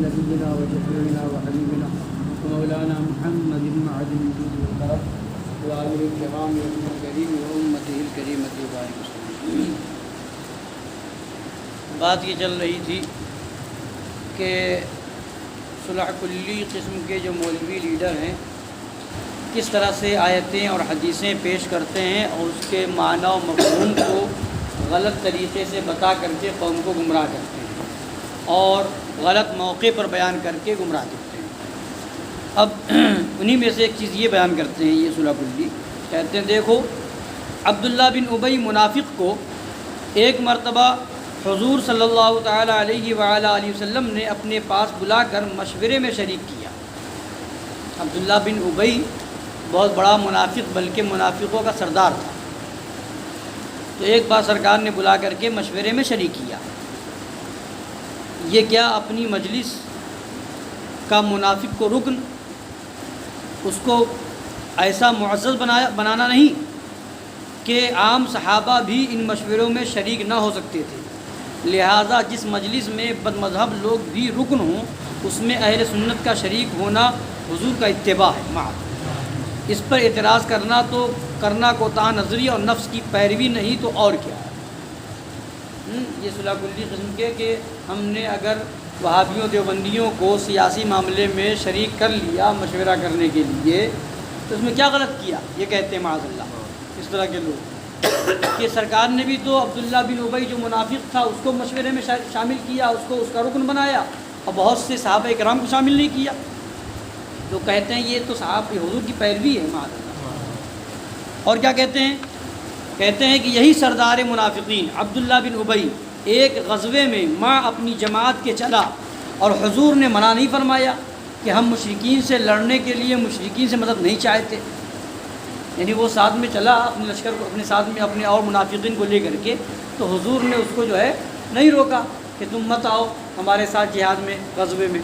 ونبينا وشفيعنا وحبيبنا ومولانا محمد معدن الجود والكرم وآله الكرام وابن الكريم وأمته الكريمة وبارك وسلم. بات یہ چل رہی تھی کہ صلح کلی قسم کے جو مولوی لیڈر ہیں کس طرح سے آیتیں اور حدیثیں پیش کرتے ہیں اور اس کے معنی و مفہوم کو غلط طریقے سے بتا کر کے قوم کو گمراہ کرتے ہیں اور غلط موقع پر بیان کر کے گمراہ کرتے ہیں. اب انہی میں سے ایک چیز یہ بیان کرتے ہیں یہ صلح کلی، کہتے ہیں دیکھو عبداللہ بن ابی منافق کو ایک مرتبہ حضور صلی اللہ تعالیٰ علیہ وآلہ وسلم نے اپنے پاس بلا کر مشورے میں شریک کیا. عبداللہ بن ابی بہت بڑا منافق بلکہ منافقوں کا سردار تھا، تو ایک بار سرکار نے بلا کر کے مشورے میں شریک کیا. یہ کیا اپنی مجلس کا منافق کو رکن اس کو ایسا معزز بنانا نہیں کہ عام صحابہ بھی ان مشوروں میں شریک نہ ہو سکتے تھے، لہٰذا جس مجلس میں بد مذہب لوگ بھی رکن ہوں اس میں اہل سنت کا شریک ہونا حضور کا اتباع ہے معاذ. اس پر اعتراض کرنا کوتاہ نظری اور نفس کی پیروی نہیں تو اور کیا ہے. یہ صلح کلی قسم کے کہ ہم نے اگر وہابیوں دیوبندیوں کو سیاسی معاملے میں شریک کر لیا مشورہ کرنے کے لیے تو اس میں کیا غلط کیا، یہ کہتے ہیں معاذ اللہ اس طرح کے لوگ کہ سرکار نے بھی تو عبداللہ بن ابی جو منافق تھا اس کو مشورے میں شامل کیا، اس کا رکن بنایا اور بہت سے صحابہ کرام کو شامل نہیں کیا. تو کہتے ہیں یہ تو صحابہ حضور کی پیروی ہے معاذ اللہ. اور کیا کہتے ہیں کہ یہی سردار منافقین عبداللہ بن ابی ایک غزوے میں ماں اپنی جماعت کے چلا اور حضور نے منع نہیں فرمایا کہ ہم مشرکین سے لڑنے کے لیے مشرکین سے مدد نہیں چاہتے. یعنی وہ ساتھ میں چلا اپنے لشکر کو اپنے ساتھ میں اپنے اور منافقین کو لے کر کے، تو حضور نے اس کو جو ہے نہیں روکا کہ تم مت آؤ ہمارے ساتھ جہاد میں غزوے میں.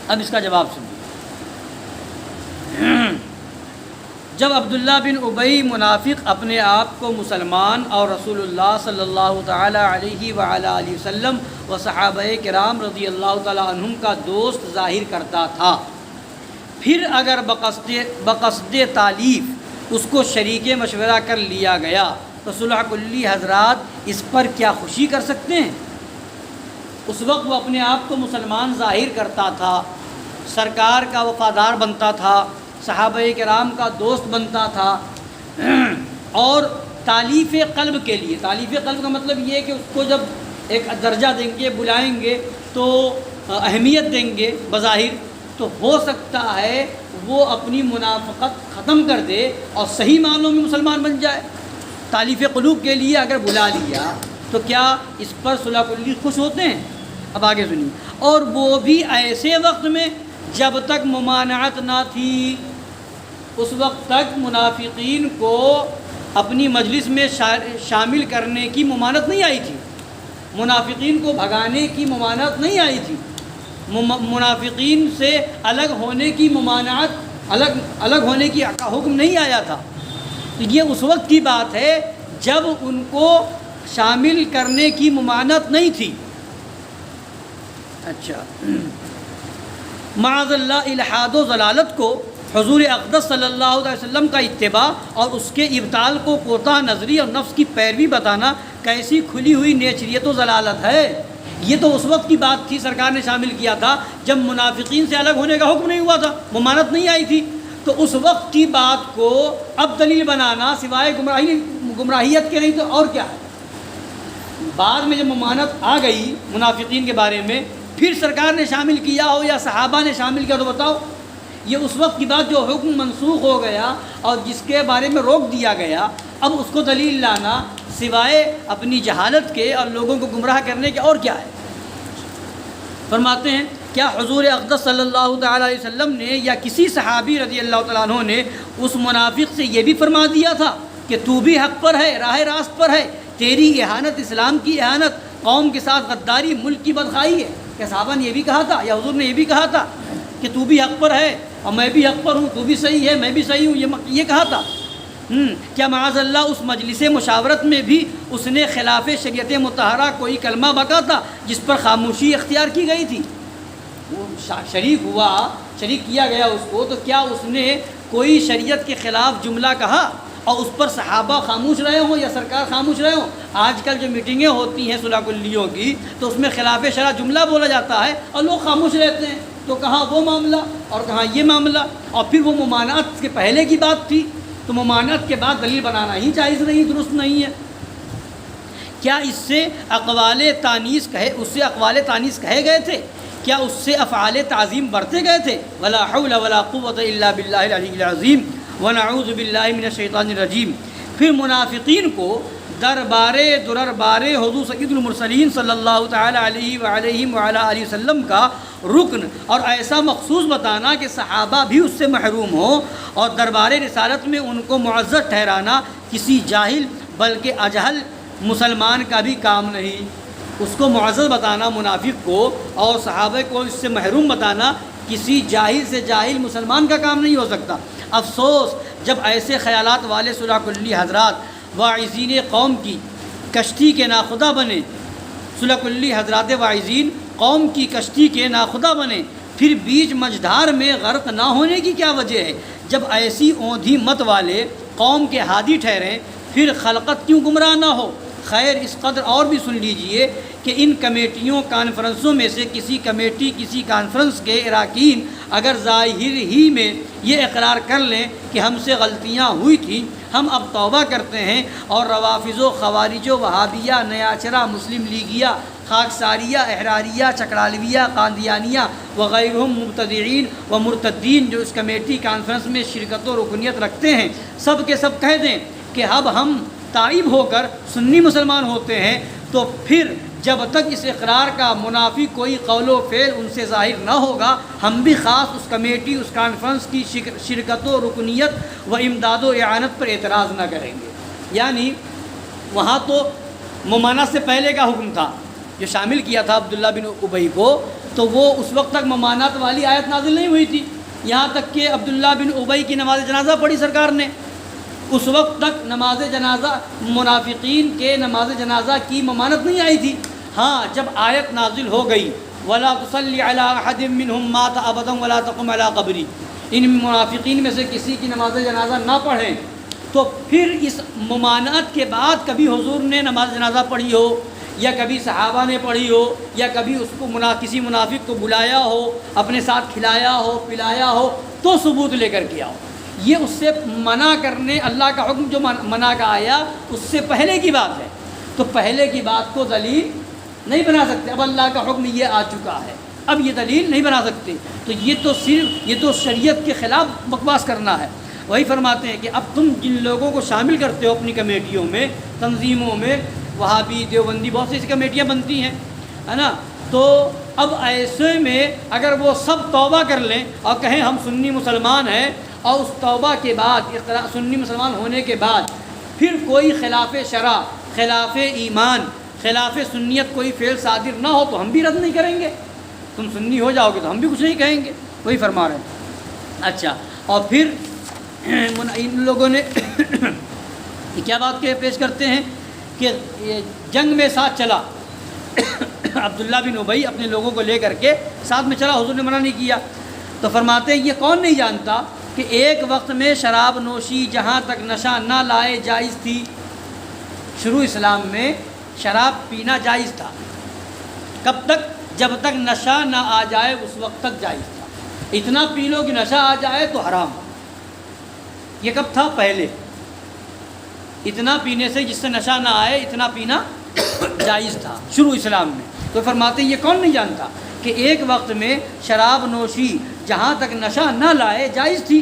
اب اس کا جواب سنیے. جب عبداللہ بن ابی منافق اپنے آپ کو مسلمان اور رسول اللہ صلی اللہ تعالیٰ علیہ وآلہ وسلم و صحابہ کرام رضی اللہ تعالیٰ عنہم کا دوست ظاہر کرتا تھا، پھر اگر بقصد تالیف اس کو شریک مشورہ کر لیا گیا تو صلح کلی حضرات اس پر کیا خوشی کر سکتے ہیں؟ اس وقت وہ اپنے آپ کو مسلمان ظاہر کرتا تھا، سرکار کا وفادار بنتا تھا، صحابہ کرام کا دوست بنتا تھا، اور تالیف قلب کے لیے، تالیف قلب کا مطلب یہ ہے کہ اس کو جب ایک درجہ دیں گے بلائیں گے تو اہمیت دیں گے بظاہر، تو ہو سکتا ہے وہ اپنی منافقت ختم کر دے اور صحیح معنوں میں مسلمان بن جائے. تالیف قلوب کے لیے اگر بلا لیا تو کیا اس پر صلح کلی خوش ہوتے ہیں؟ اب آگے سنیے. اور وہ بھی ایسے وقت میں جب تک ممانعت نہ تھی، اس وقت تک منافقین کو اپنی مجلس میں شامل کرنے کی ممانعت نہیں آئی تھی، منافقین کو بھگانے کی ممانعت نہیں آئی تھی، منافقین سے الگ ہونے کی ممانعت الگ ہونے کی حکم نہیں آیا تھا. تو یہ اس وقت کی بات ہے جب ان کو شامل کرنے کی ممانعت نہیں تھی. اچھا، معاذ اللہ الحاد و ضلالت کو حضور اقدس صلی اللہ علیہ وسلم کا اتباع اور اس کے ابطال کو کوتاہ نظری اور نفس کی پیروی بتانا کیسی کھلی ہوئی نیچریت و ضلالت ہے. یہ تو اس وقت کی بات تھی، سرکار نے شامل کیا تھا جب منافقین سے الگ ہونے کا حکم نہیں ہوا تھا، ممانعت نہیں آئی تھی. تو اس وقت کی بات کو اب دلیل بنانا سوائے گمراہیت کے نہیں تو اور کیا ہے. بعد میں جب ممانعت آ گئی منافقین کے بارے میں، پھر سرکار نے شامل کیا ہو یا صحابہ نے شامل کیا تو بتاؤ. یہ اس وقت کی بات جو حکم منسوخ ہو گیا اور جس کے بارے میں روک دیا گیا، اب اس کو دلیل لانا سوائے اپنی جہالت کے اور لوگوں کو گمراہ کرنے کے اور کیا ہے. فرماتے ہیں کیا حضور اقدس صلی اللہ تعالیٰ علیہ وسلم نے یا کسی صحابی رضی اللہ تعالیٰ عنہ نے اس منافق سے یہ بھی فرما دیا تھا کہ تو بھی حق پر ہے، راہ راست پر ہے، تیری اہانت اسلام کی اہانت، قوم کے ساتھ غداری ملک کی بدخواہی ہے؟ کیا صحابہ نے یہ بھی کہا تھا یا حضور نے یہ بھی کہا تھا کہ تو بھی حق پر ہے اور میں بھی حق پر ہوں، تو بھی صحیح ہے میں بھی صحیح ہوں، یہ کہا تھا؟ کیا معاذ اللہ اس مجلس مشاورت میں بھی اس نے خلاف شریعت مطہرہ کوئی کلمہ بکا تھا جس پر خاموشی اختیار کی گئی تھی؟ وہ شریک کیا گیا اس کو، تو کیا اس نے کوئی شریعت کے خلاف جملہ کہا اور اس پر صحابہ خاموش رہے ہوں یا سرکار خاموش رہے ہوں؟ آج کل جو میٹنگیں ہوتی ہیں صلح کلیوں کی تو اس میں خلاف شرع جملہ بولا جاتا ہے اور لوگ خاموش رہتے ہیں، تو کہاں وہ معاملہ اور کہاں یہ معاملہ، اور پھر وہ ممانعت کے پہلے کی بات تھی، تو ممانعت کے بعد دلیل بنانا ہی جائز نہیں، درست نہیں ہے۔ کیا اس سے اقوال تانیث کہے گئے تھے؟ کیا اس سے افعال تعظیم برتے گئے تھے؟ ولا حول ولا قوت الا باللہ العلی العظیم ونعوذ باللہ من الشیطان الرجیم۔ پھر منافقین کو دربار حضور سید المرسلین صلی اللہ تعالی علیہ وآلہ وسلم کا رکن اور ایسا مخصوص بتانا کہ صحابہ بھی اس سے محروم ہوں، اور دربار رسالت میں ان کو معزز ٹھہرانا کسی جاہل بلکہ اجہل مسلمان کا بھی کام نہیں۔ اس کو معزز بتانا منافق کو اور صحابہ کو اس سے محروم بتانا کسی جاہل سے جاہل مسلمان کا کام نہیں ہو سکتا۔ افسوس جب ایسے خیالات والے صلح کلی حضرات واعظین قوم کی کشتی کے ناخدا بنے، صلح کلی حضرات واعظین قوم کی کشتی کے ناخدا بنے، پھر بیچ مجدھار میں غرق نہ ہونے کی کیا وجہ ہے؟ جب ایسی اوندھی مت والے قوم کے ہادی ٹھہریں پھر خلقت کیوں گمراہ نہ ہو؟ خیر اس قدر اور بھی سن لیجئے کہ ان کمیٹیوں کانفرنسوں میں سے کسی کمیٹی کسی کانفرنس کے اراکین اگر ظاہر ہی میں یہ اقرار کر لیں کہ ہم سے غلطیاں ہوئی تھیں، ہم اب توبہ کرتے ہیں، اور روافظ و خوارج و وہابیہ، نیاچرہ، مسلم لیگیہ، خاکساریہ، احراریہ، چکرالویہ، قادیانیہ وغیرہم مبتدعین و مرتدین جو اس کمیٹی کانفرنس میں شرکت و رکنیت رکھتے ہیں، سب کے سب کہہ دیں کہ اب ہم تائب ہو کر سنی مسلمان ہوتے ہیں، تو پھر جب تک اس اقرار کا منافی کوئی قول و فعل ان سے ظاہر نہ ہوگا، ہم بھی خاص اس کمیٹی اس کانفرنس کی شرکت و رکنیت و امداد و اعانت پر اعتراض نہ کریں گے۔ یعنی وہاں تو ممانعت سے پہلے کا حکم تھا جو شامل کیا تھا عبداللہ بن ابی کو، تو وہ اس وقت تک ممانعت والی آیت نازل نہیں ہوئی تھی، یہاں تک کہ عبداللہ بن ابی کی نماز جنازہ پڑھی سرکار نے، اس وقت تک نماز جنازہ منافقین کے نماز جنازہ کی ممانعت نہیں آئی تھی۔ ہاں جب آیت نازل ہو گئی وَلَا تُصَلِّ عَلَىٰ أَحَدٍ مِّنْهُمْ مَاتَ أَبَدًا وَلَا تَقُمْ عَلَىٰ قَبْرِهِ، ان منافقین میں سے کسی کی نماز جنازہ نہ پڑھیں، تو پھر اس ممانعت کے بعد کبھی حضور نے نماز جنازہ پڑھی ہو یا کبھی صحابہ نے پڑھی ہو یا کبھی اس کو کسی منافق کو بلایا ہو، اپنے ساتھ کھلایا ہو پلایا ہو تو ثبوت لے کر کیا ہو، یہ اس سے منع کرنے اللہ کا حکم جو منع کا آیا اس سے پہلے کی بات ہے، تو پہلے کی بات کو دلیل نہیں بنا سکتے۔ اب اللہ کا حکم یہ آ چکا ہے، اب یہ دلیل نہیں بنا سکتے، تو یہ تو شریعت کے خلاف بکواس کرنا ہے۔ وہی فرماتے ہیں کہ اب تم جن لوگوں کو شامل کرتے ہو اپنی کمیٹیوں میں، تنظیموں میں، وہابی دیوبندی بہت سی ایسی کمیٹیاں بنتی ہیں، ہے نا، تو اب ایسے میں اگر وہ سب توبہ کر لیں اور کہیں ہم سنی مسلمان ہیں، اور اس توبہ کے بعد سنی مسلمان ہونے کے بعد پھر کوئی خلاف شرع، خلاف ایمان، خلاف سنیت کوئی فعل صادر نہ ہو تو ہم بھی رد نہیں کریں گے، تم سنی ہو جاؤ گے تو ہم بھی کچھ نہیں کہیں گے، وہی فرما رہے ہیں۔ اچھا، اور پھر ان لوگوں نے کیا بات کے پیش کرتے ہیں کہ جنگ میں ساتھ چلا عبداللہ بن ابی اپنے لوگوں کو لے کر کے ساتھ میں چلا، حضور نے منع نہیں کیا، تو فرماتے ہیں یہ کون نہیں جانتا کہ ایک وقت میں شراب نوشی جہاں تک نشہ نہ لائے جائز تھی۔ شروع اسلام میں شراب پینا جائز تھا، کب تک؟ جب تک نشہ نہ آ جائے اس وقت تک جائز تھا، اتنا پی لو کہ نشہ آ جائے تو حرام۔ یہ کب تھا؟ پہلے، اتنا پینے سے جس سے نشہ نہ آئے اتنا پینا جائز تھا شروع اسلام میں۔ تو فرماتے ہیں یہ کون نہیں جانتا کہ ایک وقت میں شراب نوشی جہاں تک نشہ نہ لائے جائز تھی،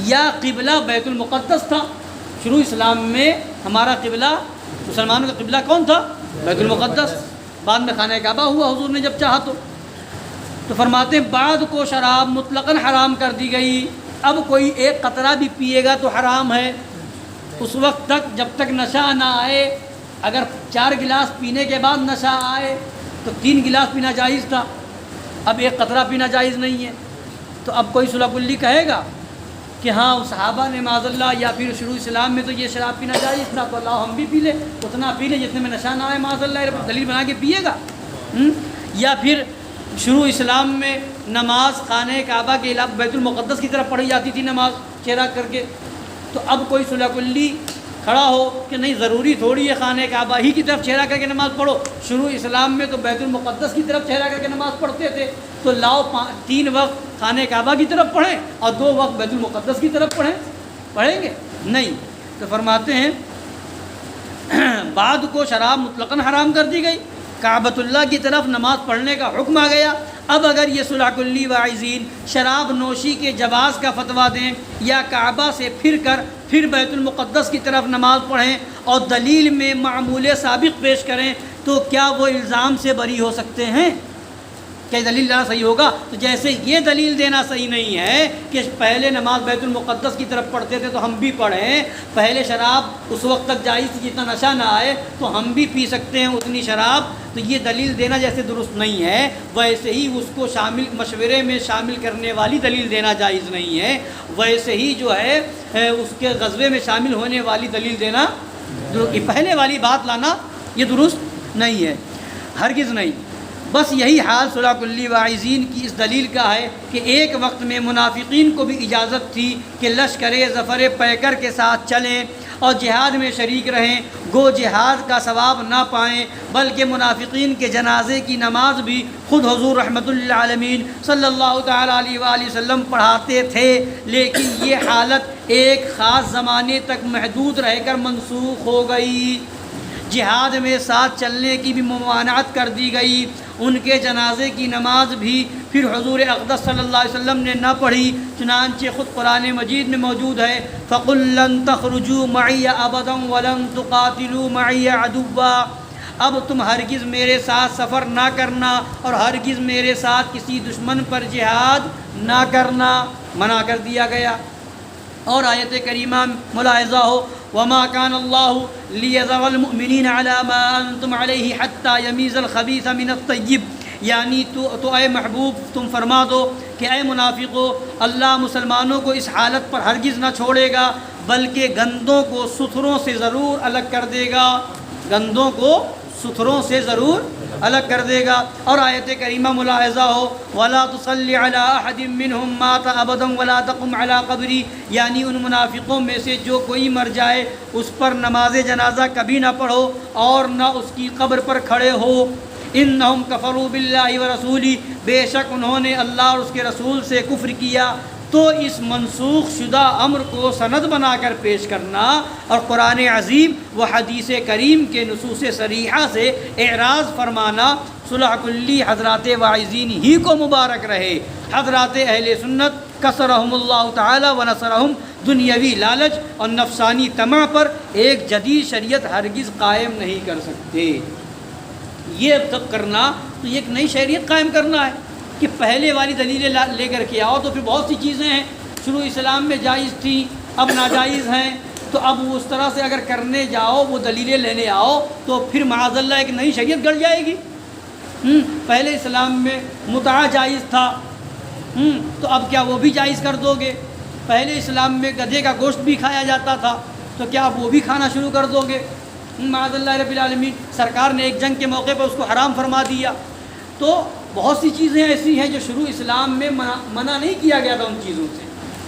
یا قبلہ بیت المقدس تھا۔ شروع اسلام میں ہمارا قبلہ، مسلمانوں کا قبلہ کون تھا؟ بیت المقدس، بعد میں خانہ کعبہ ہوا حضور نے جب چاہا تو فرماتے ہیں بعد کو شراب مطلقاً حرام کر دی گئی، اب کوئی ایک قطرہ بھی پیے گا تو حرام ہے، اس وقت تک جب تک نشہ نہ آئے۔ اگر 4 گلاس پینے کے بعد نشہ آئے تو 3 گلاس پینا جائز تھا، اب ایک قطرہ پینا جائز نہیں ہے، تو اب کوئی صلح کلی کہے گا کہ ہاں صحابہ نے معاذ اللہ یا پھر شروع اسلام میں تو یہ شراب پینا جائز تھا تو اللہ ہم بھی پی لیں، اتنا پی لیں جتنے میں نشہ نہ آئے، معاذ اللہ دلیل بنا کے پیے گا۔ یا پھر شروع اسلام میں نماز خانہ کعبہ کے علاوہ بیت المقدس کی طرف پڑھی جاتی تھی نماز چہرہ کر کے، تو اب کوئی صلح کلی کھڑا ہو کہ نہیں ضروری تھوڑی ہے خانہ کعبہ ہی کی طرف چہرہ کر کے نماز پڑھو، شروع اسلام میں تو بیت المقدس کی طرف چہرہ کر کے نماز پڑھتے تھے، تو لاؤ 3 وقت خانہ کعبہ کی طرف پڑھیں اور 2 وقت بیت المقدس کی طرف پڑھیں گے نہیں۔ تو فرماتے ہیں بعد کو شراب مطلقاً حرام کر دی گئی، کعبۃ اللہ کی طرف نماز پڑھنے کا حکم آ گیا۔ اب اگر یہ صلح کلی واعظین شراب نوشی کے جواز کا فتویٰ دیں یا کعبہ سے پھر کر پھر بیت المقدس کی طرف نماز پڑھیں اور دلیل میں معمول سابق پیش کریں، تو کیا وہ الزام سے بری ہو سکتے ہیں؟ کیا دلیل دینا صحیح ہوگا؟ تو جیسے یہ دلیل دینا صحیح نہیں ہے کہ پہلے نماز بیت المقدس کی طرف پڑھتے تھے تو ہم بھی پڑھیں، پہلے شراب اس وقت تک جائز تھی جتنا نشہ نہ آئے تو ہم بھی پی سکتے ہیں اتنی شراب، تو یہ دلیل دینا جیسے درست نہیں ہے، ویسے ہی اس کو مشورے میں شامل کرنے والی دلیل دینا جائز نہیں ہے، ویسے ہی جو ہے اس کے غزوے میں شامل ہونے والی دلیل دینا، پہلے والی بات لانا یہ درست نہیں ہے، ہرگز نہیں۔ بس یہی حال صلح کلی واعظین کی اس دلیل کا ہے کہ ایک وقت میں منافقین کو بھی اجازت تھی کہ لشکر ظفر پیکر کے ساتھ چلیں اور جہاد میں شریک رہیں، گو جہاد کا ثواب نہ پائیں، بلکہ منافقین کے جنازے کی نماز بھی خود حضور رحمۃ للعالمین صلی اللہ تعالیٰ علیہ وآلہ وسلم پڑھاتے تھے، لیکن یہ حالت ایک خاص زمانے تک محدود رہ کر منسوخ ہو گئی، جہاد میں ساتھ چلنے کی بھی ممانعت کر دی گئی، ان کے جنازے کی نماز بھی پھر حضور اقدس صلی اللہ علیہ وسلم نے نہ پڑھی، چنانچہ خود قرآن مجید میں موجود ہے فَقُلْ لَن تَخْرُجُوا مَعِيَ أَبَدًا وَلَن تُقَاتِلُوا مَعِيَ عَدُوًّا، اب تم ہرگز میرے ساتھ سفر نہ کرنا اور ہرگز میرے ساتھ کسی دشمن پر جہاد نہ کرنا، منع کر دیا گیا۔ اور آیت کریمہ ملاحظہ ہو وَمَا كَانَ اللَّهُ لِيَذَرَ الْمُؤْمِنِينَ عَلَى مَا أَنْتُمْ عَلَيْهِ حَتَّى يَمِيزَ الْخَبِيثَ مِنَ الطَّيِّبِ، یعنی تو اے محبوب تم فرما دو کہ اے منافقو، اللہ مسلمانوں کو اس حالت پر ہرگز نہ چھوڑے گا بلکہ گندوں کو ستھروں سے ضرور الگ کر دے گا، گندوں کو ستھروں سے ضرور الگ کر دے گا۔ اور آیت کریمہ ملاحظہ ہو وَلَا تُصَلِّ عَلَىٰ أَحَدٍ مِّنْهُمْ مَاتَ أَبَدًا وَلَا تَقُمْ عَلَىٰ قَبْرِهِ، یعنی ان منافقوں میں سے جو کوئی مر جائے اس پر نماز جنازہ کبھی نہ پڑھو اور نہ اس کی قبر پر کھڑے ہو، اِنَّهُمْ كَفَرُوا بِاللَّهِ وَرَسُولِهِ، بے شک انہوں نے اللہ اور اس کے رسول سے کفر کیا۔ تو اس منسوخ شدہ امر کو سند بنا کر پیش کرنا اور قرآن عظیم و حدیث کریم کے نصوص صریحہ سے اعراض فرمانا صلح کلی حضرات واعظین ہی کو مبارک رہے۔ حضرات اہل سنت کسرہم اللہ تعالی و نصرہم دنیاوی لالچ اور نفسانی طمع پر ایک جدید شریعت ہرگز قائم نہیں کر سکتے۔ یہ سب کرنا تو ایک نئی شریعت قائم کرنا ہے کہ پہلے والی دلیلیں لے کر کے آؤ، تو پھر بہت سی چیزیں ہیں شروع اسلام میں جائز تھیں اب ناجائز ہیں، تو اب اس طرح سے اگر کرنے جاؤ وہ دلیلیں لینے آؤ تو پھر معاذ اللہ ایک نئی شریعت گڑ جائے گی۔ پہلے اسلام میں متاع جائز تھا، تو اب کیا وہ بھی جائز کر دو گے؟ پہلے اسلام میں گدھے کا گوشت بھی کھایا جاتا تھا، تو کیا اب وہ بھی کھانا شروع کر دو گے؟ معاذ اللہ رب العالمین، سرکار نے ایک جنگ کے موقع پر اس کو حرام فرما دیا۔ تو بہت سی چیزیں ایسی ہیں جو شروع اسلام میں منع نہیں کیا گیا تھا، ان چیزوں سے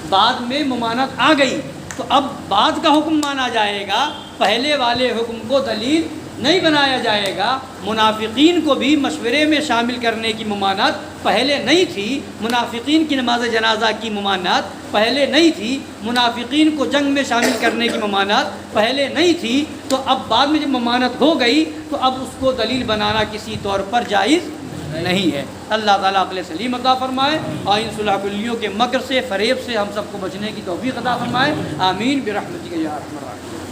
بعد میں ممانعت آ گئی، تو اب بعد کا حکم مانا جائے گا، پہلے والے حکم کو دلیل نہیں بنایا جائے گا۔ منافقین کو بھی مشورے میں شامل کرنے کی ممانعت پہلے نہیں تھی، منافقین کی نماز جنازہ کی ممانعت پہلے نہیں تھی، منافقین کو جنگ میں شامل کرنے کی ممانعت پہلے نہیں تھی، تو اب بعد میں جب ممانعت ہو گئی تو اب اس کو دلیل بنانا کسی طور پر جائز نہیں ہے۔ اللہ تعالیٰ عقل سلیم عطا فرمائے اور ان صلح کلیوں کے مکر سے، فریب سے ہم سب کو بچنے کی توفیق عطا فرمائے، آمین برحمتک یا ارحم الراحمین۔